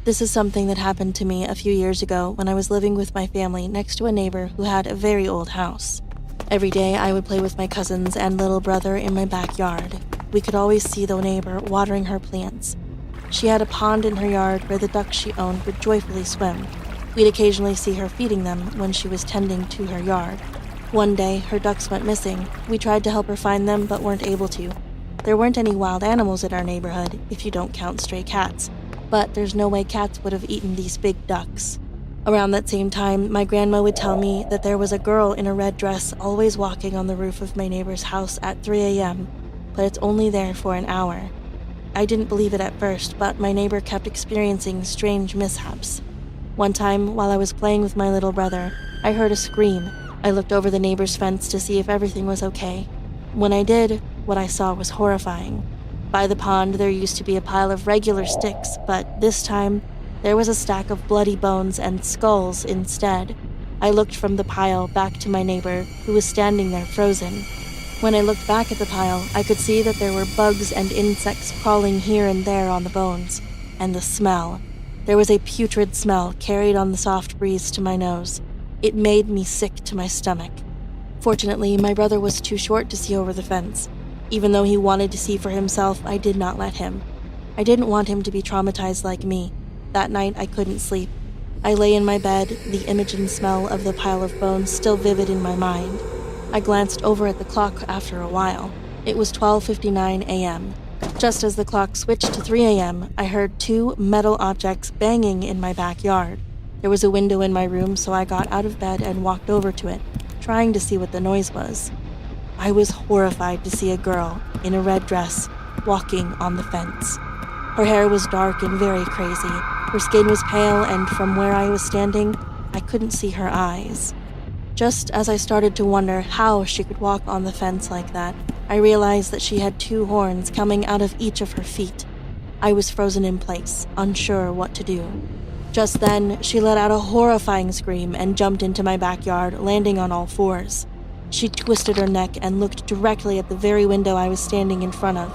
This is something that happened to me a few years ago when I was living with my family next to a neighbor who had a very old house. Every day I would play with my cousins and little brother in my backyard. We could always see the neighbor watering her plants. She had a pond in her yard where the ducks she owned would joyfully swim. We'd occasionally see her feeding them when she was tending to her yard. One day, her ducks went missing. We tried to help her find them, but weren't able to. There weren't any wild animals in our neighborhood, if you don't count stray cats, but there's no way cats would have eaten these big ducks. Around that same time, my grandma would tell me that there was a girl in a red dress always walking on the roof of my neighbor's house at 3 a.m., but it's only there for an hour. I didn't believe it at first, but my neighbor kept experiencing strange mishaps. One time, while I was playing with my little brother, I heard a scream. I looked over the neighbor's fence to see if everything was okay. When I did, what I saw was horrifying. By the pond, there used to be a pile of regular sticks, but this time, there was a stack of bloody bones and skulls instead. I looked from the pile back to my neighbor, who was standing there frozen. When I looked back at the pile, I could see that there were bugs and insects crawling here and there on the bones. And the smell. There was a putrid smell carried on the soft breeze to my nose. It made me sick to my stomach. Fortunately, my brother was too short to see over the fence. Even though he wanted to see for himself, I did not let him. I didn't want him to be traumatized like me. That night, I couldn't sleep. I lay in my bed, the image and smell of the pile of bones still vivid in my mind. I glanced over at the clock after a while. It was 12:59 a.m. Just as the clock switched to 3 a.m., I heard two metal objects banging in my backyard. There was a window in my room, so I got out of bed and walked over to it, trying to see what the noise was. I was horrified to see a girl in a red dress walking on the fence. Her hair was dark and very crazy. Her skin was pale, and from where I was standing, I couldn't see her eyes. Just as I started to wonder how she could walk on the fence like that, I realized that she had two horns coming out of each of her feet. I was frozen in place, unsure what to do. Just then, she let out a horrifying scream and jumped into my backyard, landing on all fours. She twisted her neck and looked directly at the very window I was standing in front of.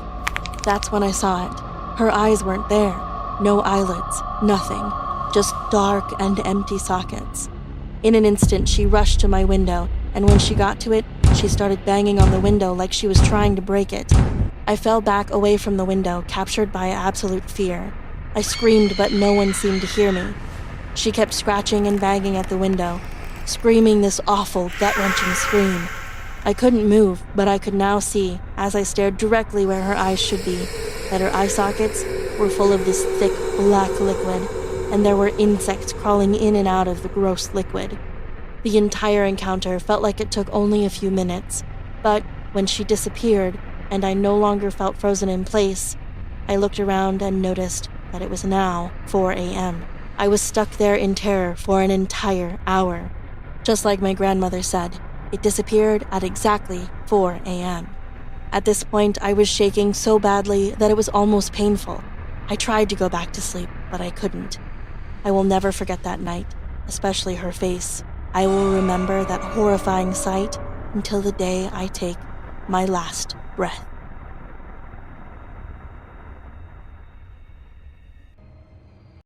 That's when I saw it. Her eyes weren't there. No eyelids, nothing. Just dark and empty sockets. In an instant, she rushed to my window, and when she got to it, she started banging on the window like she was trying to break it. I fell back away from the window, captured by absolute fear. I screamed, but no one seemed to hear me. She kept scratching and banging at the window, screaming this awful, gut-wrenching scream. I couldn't move, but I could now see, as I stared directly where her eyes should be, that her eye sockets were full of this thick, black liquid, and there were insects crawling in and out of the gross liquid. The entire encounter felt like it took only a few minutes, but when she disappeared, and I no longer felt frozen in place, I looked around and noticed that it was now 4 a.m. I was stuck there in terror for an entire hour. Just like my grandmother said, it disappeared at exactly 4 a.m. At this point, I was shaking so badly that it was almost painful. I tried to go back to sleep, but I couldn't. I will never forget that night, especially her face. I will remember that horrifying sight until the day I take my last breath.